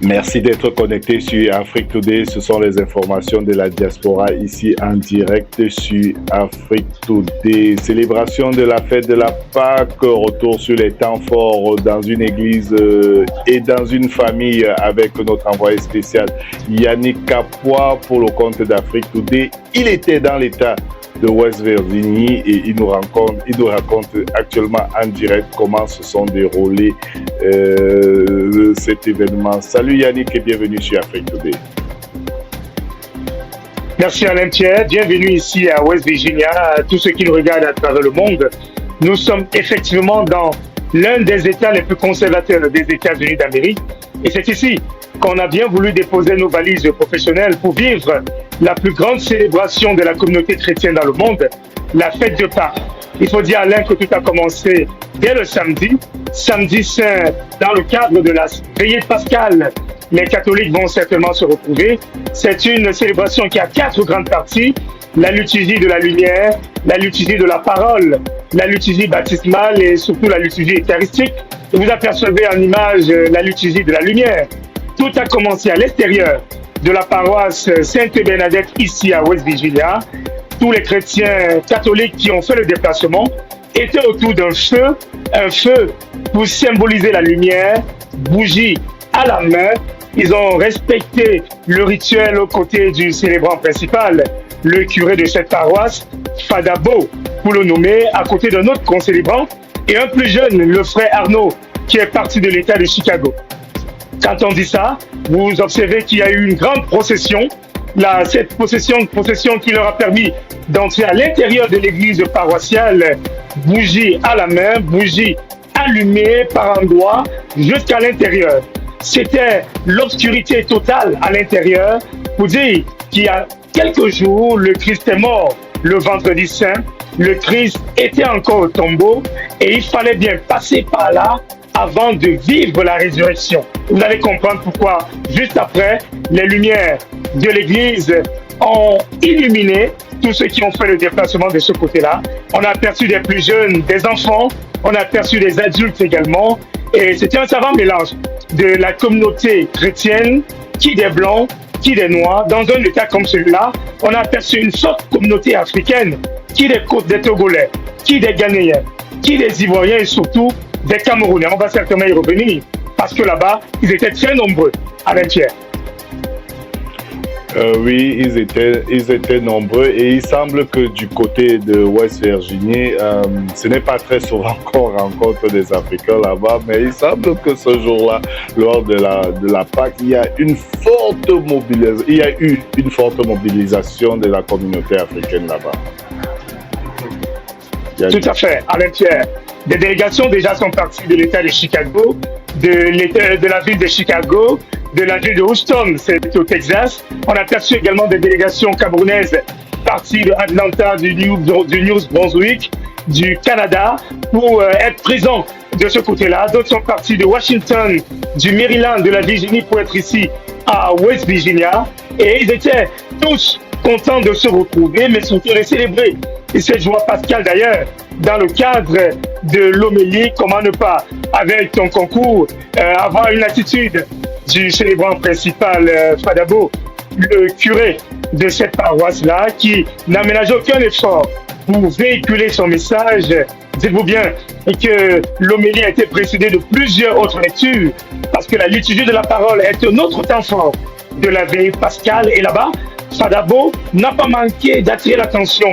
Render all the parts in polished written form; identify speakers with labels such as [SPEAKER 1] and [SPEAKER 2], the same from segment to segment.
[SPEAKER 1] Merci d'être connecté sur Afrique Today. Ce sont les informations de la diaspora ici en direct sur Afrique Today. Célébration de la fête de la Pâques, retour sur les temps forts dans une église et dans une famille avec notre envoyé spécial Yannick Kapoor pour le compte d'Afrique Today. Il était dans l'état de West Virginie et il nous raconte actuellement en direct comment se sont déroulés cet événement. Salut Yannick et bienvenue sur Afrique Today.
[SPEAKER 2] Merci Alain Pierre, bienvenue ici à West Virginia, à tous ceux qui nous regardent à travers le monde. Nous sommes effectivement dans l'un des États les plus conservateurs des États-Unis d'Amérique et c'est ici qu'on a bien voulu déposer nos valises professionnelles pour vivre la plus grande célébration de la communauté chrétienne dans le monde, la fête de Pâques. Il faut dire, Alain, que tout a commencé dès le samedi saint, dans le cadre de la veillée pascale. Les catholiques vont certainement se retrouver. C'est une célébration qui a 4 grandes parties. La liturgie de la lumière, la liturgie de la parole, la liturgie baptismale et surtout la liturgie eucharistique. Et vous apercevez en image la liturgie de la lumière. Tout a commencé à l'extérieur de la paroisse Sainte-Bernadette ici à West Virginia. Tous les chrétiens catholiques qui ont fait le déplacement étaient autour d'un feu, un feu pour symboliser la lumière, bougie à la main. Ils ont respecté le rituel aux côtés du célébrant principal, le curé de cette paroisse, Fadabo, pour le nommer, à côté d'un autre concélébrant, et un plus jeune, le frère Arnaud, qui est parti de l'État de Chicago. Quand on dit ça, vous observez qu'il y a eu une grande procession. Cette procession qui leur a permis d'entrer à l'intérieur de l'église paroissiale, bougie à la main, bougie allumée par endroits jusqu'à l'intérieur. C'était l'obscurité totale à l'intérieur pour dire qu'il y a quelques jours, le Christ est mort le vendredi saint, le Christ était encore au tombeau et il fallait bien passer par là avant de vivre la résurrection. Vous allez comprendre pourquoi, juste après, les lumières de l'église ont illuminé tous ceux qui ont fait le déplacement de ce côté-là. On a aperçu des plus jeunes, des enfants, on a aperçu des adultes également. Et c'était un savant mélange de la communauté chrétienne, qui des blancs, qui des noirs. Dans un état comme celui-là, on a aperçu une sorte de communauté africaine, qui des Togolais, qui des Ghanéens, qui des Ivoiriens et surtout des Camerounais. On va certainement y revenir parce que là-bas, ils étaient très nombreux à l'intérieur.
[SPEAKER 1] Oui, ils étaient nombreux et il semble que du côté de West Virginie, ce n'est pas très souvent qu'on rencontre des Africains là-bas, mais il semble que ce jour-là, lors de la Pâques, il y a eu une forte mobilisation de la communauté africaine là-bas.
[SPEAKER 2] Tout à fait, Alain Pierre. Des délégations déjà sont parties de l'État de Chicago, de la ville de Chicago, de la ville de Houston, c'est au Texas. On a aperçu également des délégations camerounaises parties de Atlanta, du New Brunswick, du Canada, pour être présents de ce côté-là. D'autres sont partis de Washington, du Maryland, de la Virginie pour être ici à West Virginia. Et ils étaient tous contents de se retrouver, mais surtout de célébrer. Et cette joie pascale d'ailleurs, dans le cadre de l'homélie, comment ne pas, avec ton concours, avoir une attitude du célébrant principal Fadabo, le curé de cette paroisse-là, qui n'a ménagé aucun effort pour véhiculer son message. Dites-vous bien que l'homélie a été précédée de plusieurs autres lectures, parce que la liturgie de la parole est un autre temps fort de la veille pascale. Et là-bas, Fadabo n'a pas manqué d'attirer l'attention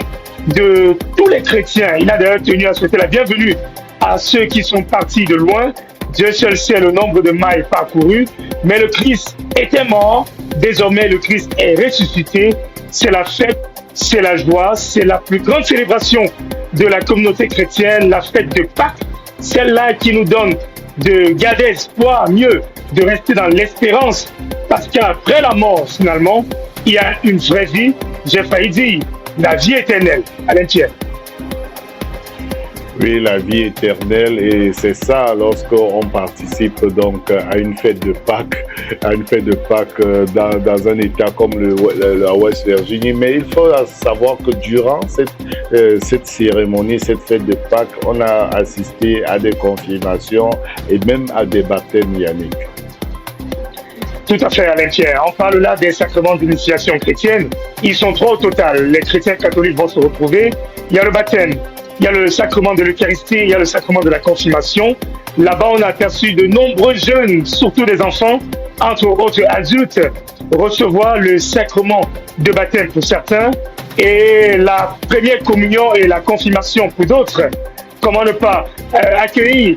[SPEAKER 2] de tous les chrétiens. Il a d'ailleurs tenu à souhaiter la bienvenue à ceux qui sont partis de loin. Dieu seul sait le nombre de mailles parcourues, mais le Christ était mort. Désormais, le Christ est ressuscité. C'est la fête, c'est la joie, c'est la plus grande célébration de la communauté chrétienne, la fête de Pâques, celle-là qui nous donne de garder espoir, mieux, de rester dans l'espérance, parce qu'après la mort, finalement, il y a une vraie vie, j'ai failli dire, la vie éternelle. Alain Pierre.
[SPEAKER 1] Oui, la vie éternelle, et c'est ça lorsqu'on participe donc à une fête de Pâques, dans un état comme la West Virginie. Mais il faut savoir que durant cette cérémonie, cette fête de Pâques, on a assisté à des confirmations et même à des baptêmes, Yannick.
[SPEAKER 2] Tout à fait, Alain Pierre. On parle là des sacrements d'initiation chrétienne. Ils sont trois au total. Les chrétiens catholiques vont se retrouver. Il y a le baptême, il y a le sacrement de l'Eucharistie, il y a le sacrement de la confirmation. Là-bas, on a aperçu de nombreux jeunes, surtout des enfants, entre autres adultes, recevoir le sacrement de baptême pour certains et la première communion et la confirmation pour d'autres. Comment ne pas accueillir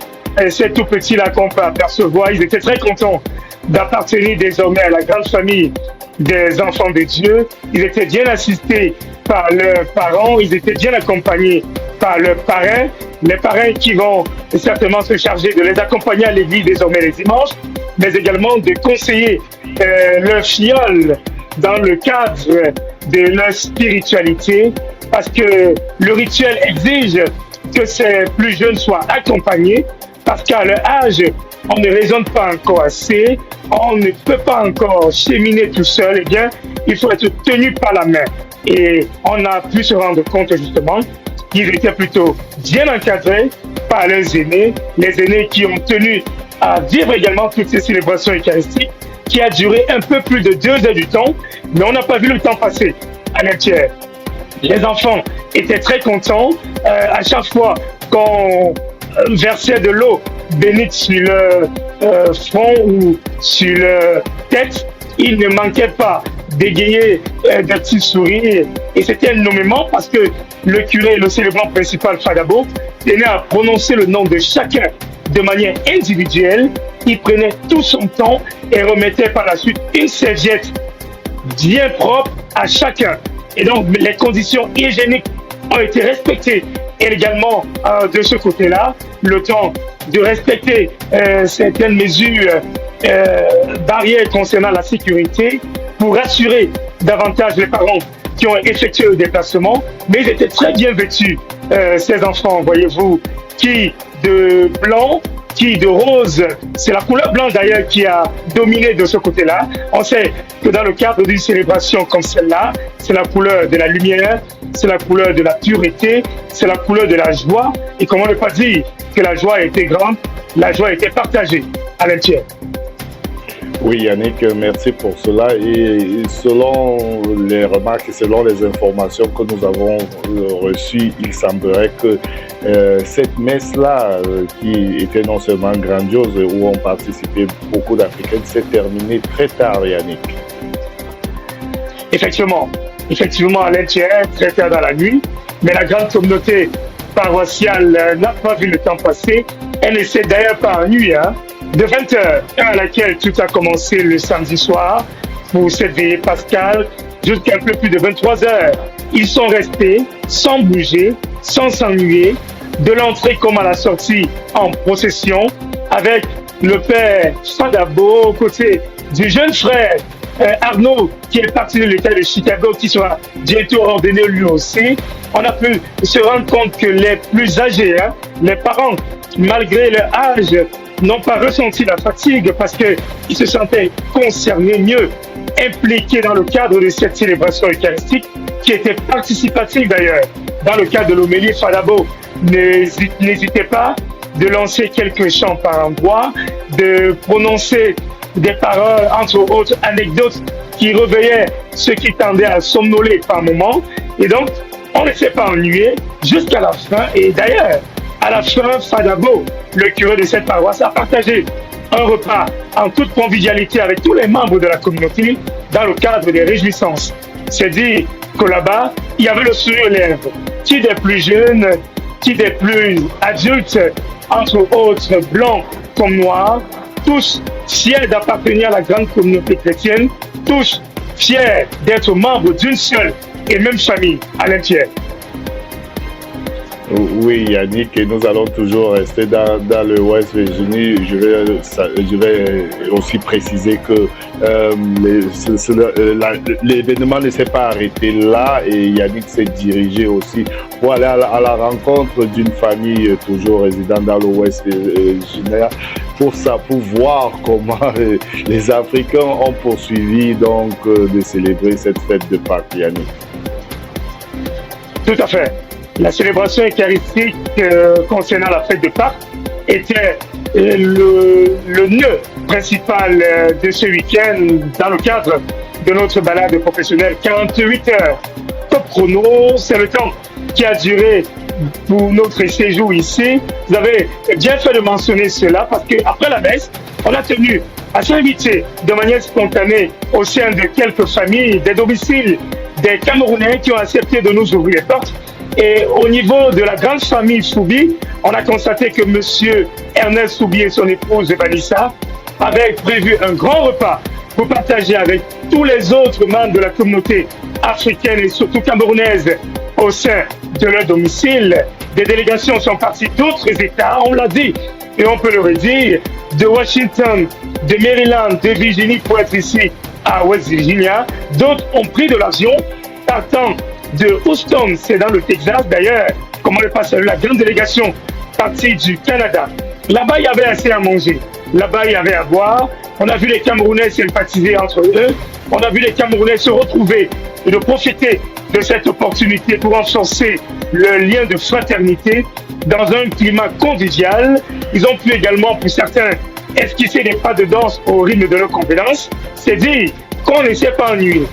[SPEAKER 2] ces tout petits-là qu'on peut apercevoir. Ils étaient très contents d'appartenir désormais à la grande famille des enfants de Dieu. Ils étaient bien assistés par leurs parents, ils étaient bien accompagnés par leurs parrains, les parrains qui vont certainement se charger de les accompagner à l'église désormais les dimanches, mais également de conseiller leurs filleuls dans le cadre de leur spiritualité, parce que le rituel exige que ces plus jeunes soient accompagnés, parce qu'à leur âge, on ne raisonne pas encore assez, on ne peut pas encore cheminer tout seul, eh bien, il faut être tenu par la main. Et on a pu se rendre compte justement qu'ils étaient plutôt bien encadrés par leurs aînés, les aînés qui ont tenu à vivre également toutes ces célébrations eucharistiques, qui a duré un peu plus de 2 heures du temps, mais on n'a pas vu le temps passer à l'entière. Les enfants étaient très contents. À chaque fois qu'on versait de l'eau bénite sur leur front ou sur leur tête, ils ne manquaient pas d'égayer des petits sourires. Et c'était nommément parce que le curé, le célébrant principal Fadabo, tenait à prononcer le nom de chacun de manière individuelle. Il prenait tout son temps et remettait par la suite une serviette bien propre à chacun. Et donc, les conditions hygiéniques ont été respectées. Et également, de ce côté-là, le temps de respecter certaines mesures barrières concernant la sécurité pour rassurer davantage les parents qui ont effectué le déplacement. Mais ils étaient très bien vêtus, ces enfants, voyez-vous, qui de blanc, qui de rose, c'est la couleur blanche d'ailleurs qui a dominé de ce côté-là. On sait que dans le cadre d'une célébration comme celle-là, c'est la couleur de la lumière, c'est la couleur de la pureté, c'est la couleur de la joie. Et comment ne pas dire que la joie a été grande, la joie a été partagée à l'entière.
[SPEAKER 1] Oui, Yannick, merci pour cela. Et selon les remarques et selon les informations que nous avons reçues, il semblerait que cette messe-là, qui était non seulement grandiose, où ont participé beaucoup d'Africains, s'est terminée très tard, Yannick.
[SPEAKER 2] Effectivement, à l'intérieur, très tard dans la nuit, mais la grande communauté paroissiale n'a pas vu le temps passer. Elle ne s'est d'ailleurs pas ennuyée, de 20h, à laquelle tout a commencé le samedi soir pour cette veillée pascale, jusqu'à un peu plus de 23h. Ils sont restés sans bouger, sans s'ennuyer, de l'entrée comme à la sortie en procession, avec le père Fadabo aux côtés du jeune frère Arnaud, qui est parti de l'État de Chicago, qui sera bientôt ordonné lui aussi. On a pu se rendre compte que les plus âgés, les parents, malgré leur âge, n'ont pas ressenti la fatigue parce qu'ils se sentaient concernés, mieux impliqués dans le cadre de cette célébration eucharistique qui était participative d'ailleurs. Dans le cadre de l'homélie, Fadabo n'hésitez pas de lancer quelques chants par endroit, de prononcer des paroles, entre autres anecdotes qui réveillaient ceux qui tendaient à somnoler par moments. Et donc, on ne s'est pas ennuyé jusqu'à la fin. Et d'ailleurs, à la fin, Fadabo, le curé de cette paroisse, a partagé un repas en toute convivialité avec tous les membres de la communauté dans le cadre des réjouissances. C'est dire que là-bas, il y avait le sourire aux lèvres. Qui des plus jeunes, qui des plus adultes, entre autres blancs comme noirs, tous fiers d'appartenir à la grande communauté chrétienne, tous fiers d'être membres d'une seule et même famille à l'entière.
[SPEAKER 1] Oui, Yannick, et nous allons toujours rester dans le West Virginie. Je vais aussi préciser que l'événement ne s'est pas arrêté là et Yannick s'est dirigé aussi pour aller à la rencontre d'une famille toujours résidant dans le West Virginia pour voir comment les Africains ont poursuivi donc de célébrer cette fête de Pâques, Yannick.
[SPEAKER 2] Tout à fait. La célébration eucharistique concernant la fête de Pâques était le nœud principal de ce week-end dans le cadre de notre balade professionnelle. 48 heures, top chrono, c'est le temps qui a duré pour notre séjour ici. Vous avez bien fait de mentionner cela parce qu'après la messe, on a tenu à s'inviter de manière spontanée au sein de quelques familles, des domiciles, des Camerounais qui ont accepté de nous ouvrir les portes. Et au niveau de la grande famille Soubi, on a constaté que M. Ernest Soubi et son épouse Vanessa avaient prévu un grand repas pour partager avec tous les autres membres de la communauté africaine et surtout camerounaise au sein de leur domicile. Des délégations sont parties d'autres États, on l'a dit, et on peut le redire, de Washington, de Maryland, de Virginie pour être ici à West Virginia. D'autres ont pris de l'avion partant de Houston, c'est dans le Texas d'ailleurs, comme on le passe, la grande délégation partie du Canada. Là-bas, il y avait assez à manger. Là-bas, il y avait à boire. On a vu les Camerounais sympathiser entre eux. On a vu les Camerounais se retrouver et de profiter de cette opportunité pour renforcer le lien de fraternité dans un climat convivial. Ils ont pu également, pour certains, esquisser des pas de danse au rythme de leur compétence. C'est dire qu'on ne s'est pas ennuyé.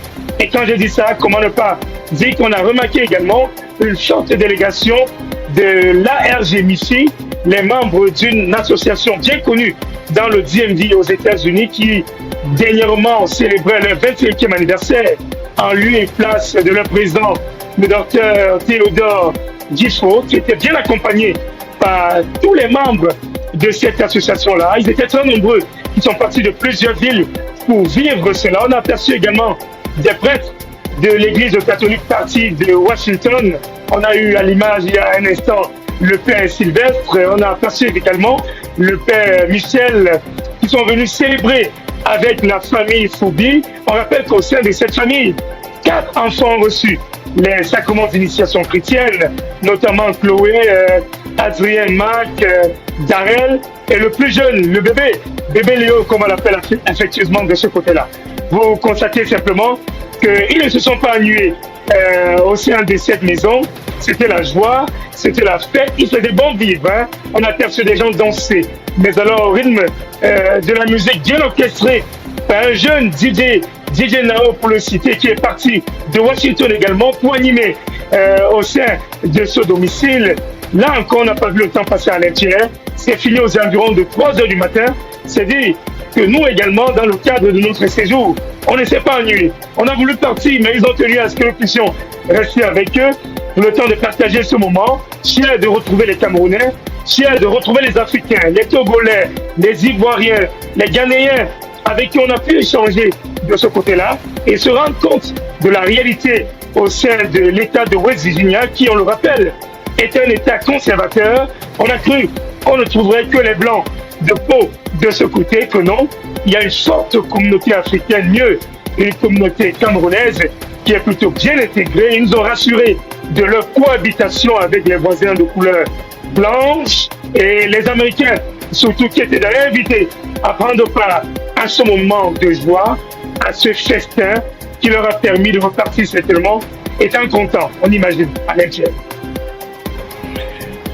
[SPEAKER 2] Et quand je dis ça, comment ne pas dire qu'on a remarqué également une forte délégation de l'ARG MIFI, les membres d'une association bien connue dans le DMV aux États-Unis qui dernièrement célébrait leur 25e anniversaire en lieu et place de leur président, le docteur Théodore Gifford, qui était bien accompagné par tous les membres de cette association-là. Ils étaient très nombreux, ils sont partis de plusieurs villes pour vivre cela. On a aperçu également des prêtres de l'église catholique partie de Washington. On a eu à l'image il y a un instant le père Sylvestre, on a aperçu également le père Michel qui sont venus célébrer avec la famille Foubi. On rappelle qu'au sein de cette famille, 4 enfants ont reçu les sacrements d'initiation chrétienne, notamment Chloé, Adrien, Marc, Darrell et le plus jeune, le bébé Léo, comme on l'appelle affectueusement de ce côté-là. Vous constatez simplement qu'ils ne se sont pas ennuyés au sein de cette maison. C'était la joie, c'était la fête, il faisait bon vivre. Hein? On a aperçu des gens danser, mais alors au rythme de la musique bien orchestrée par un jeune DJ Nao pour le citer, qui est parti de Washington également pour animer au sein de ce domicile. Là encore, on n'a pas vu le temps passer à l'intérieur. C'est fini aux environs de 3 h du matin. C'est dire que nous également, dans le cadre de notre séjour, on ne s'est pas ennuyé. On a voulu partir, mais ils ont tenu à ce que nous puissions rester avec eux pour le temps de partager ce moment, fiers de retrouver les Camerounais, fiers de retrouver les Africains, les Togolais, les Ivoiriens, les Ghanéens, avec qui on a pu échanger de ce côté-là et se rendre compte de la réalité au sein de l'État de West Virginia, qui, on le rappelle, est un État conservateur. On a cru qu'on ne trouverait que les Blancs de peau de ce côté, que non. Il y a une forte communauté africaine, mieux une communauté camerounaise qui est plutôt bien intégrée. Ils nous ont rassurés de leur cohabitation avec les voisins de couleur blanche et les Américains, surtout, qui étaient d'ailleurs invités à prendre part à ce moment de joie, à ce festin qui leur a permis de repartir certainement étant contents, on imagine, à l'intérieur.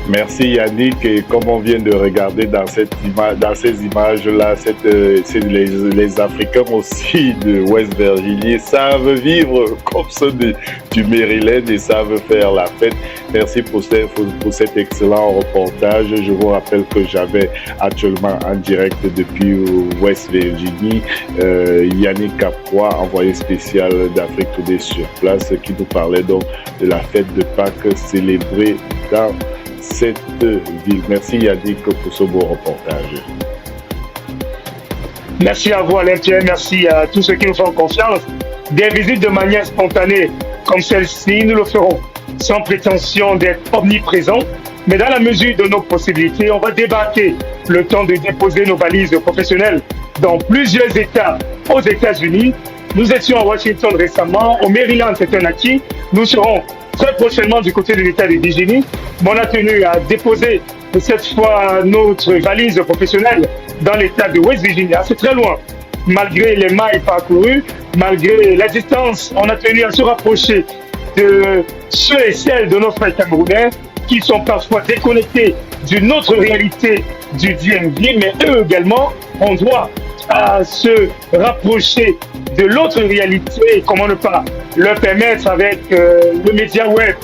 [SPEAKER 1] Merci Yannick, et comme on vient de regarder dans ces images-là, les Africains aussi de West Virginia savent vivre comme ceux du Maryland et savent faire la fête. Merci pour cet excellent reportage. Je vous rappelle que j'avais actuellement en direct depuis West Virginia Yannick Capois, envoyé spécial d'Afrique Today sur place, qui nous parlait donc de la fête de Pâques célébrée dans cette ville. Merci Yannick pour ce beau reportage.
[SPEAKER 2] Merci à vous Alain Pierre, merci à tous ceux qui nous font confiance. Des visites de manière spontanée comme celle-ci, nous le ferons sans prétention d'être omniprésents, mais dans la mesure de nos possibilités, on va débarquer le temps de déposer nos valises professionnelles dans plusieurs États aux États-Unis. Nous étions à Washington récemment, au Maryland c'est un acquis, nous serons très prochainement du côté de l'État de Virginie, mais on a tenu à déposer cette fois notre valise professionnelle dans l'État de West Virginia. C'est très loin. Malgré les mailles parcourues, malgré la distance, on a tenu à se rapprocher de ceux et celles de nos frères camerounais qui sont parfois déconnectés d'une autre réalité du DMV, mais eux également ont droit à se rapprocher de l'autre réalité, comment ne pas leur permettre avec le média web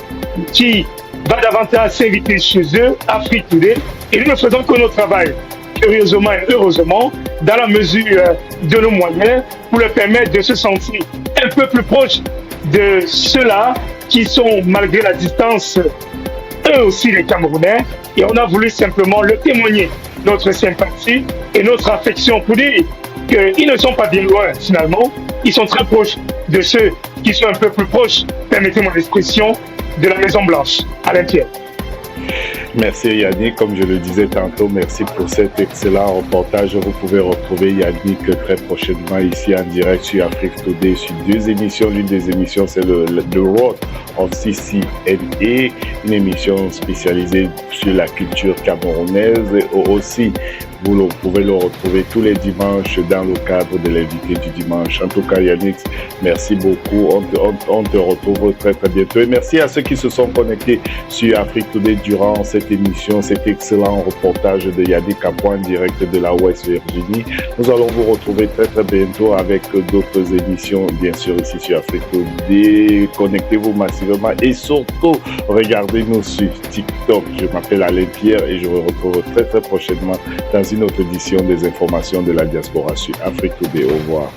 [SPEAKER 2] qui va davantage s'inviter chez eux, Afrique Today, et nous ne faisons que notre travail, curieusement et heureusement, dans la mesure de nos moyens, pour leur permettre de se sentir un peu plus proche de ceux-là qui sont, malgré la distance, eux aussi les Camerounais, et on a voulu simplement leur témoigner notre sympathie et notre affection pour dire qu'ils ne sont pas bien loin finalement, ils sont très proches de ceux qui sont un peu plus proches, permettez-moi l'expression, de la Maison Blanche. Alain Pierre.
[SPEAKER 1] Merci Yannick, comme je le disais tantôt, merci pour cet excellent reportage. Vous pouvez retrouver Yannick très prochainement ici en direct sur Afrique Today sur deux émissions. L'une des émissions, c'est le Road of CCNA, une émission spécialisée sur la culture camerounaise. Et aussi, vous pouvez le retrouver tous les dimanches dans le cadre de l'invité du dimanche. En tout cas, Yannick, merci beaucoup. On te retrouve très très bientôt. Et merci à ceux qui se sont connectés sur Afrique Today durant cette émission, cet excellent reportage de Yannick Capon en direct de la West Virginie. Nous allons vous retrouver très très bientôt avec d'autres émissions, bien sûr, ici sur Afrique Today. Connectez-vous massivement et surtout, regardez-nous sur TikTok. Je m'appelle Alain Pierre et je vous retrouve très très prochainement dans une autre édition des informations de la diaspora sur Afrique Today. Au revoir.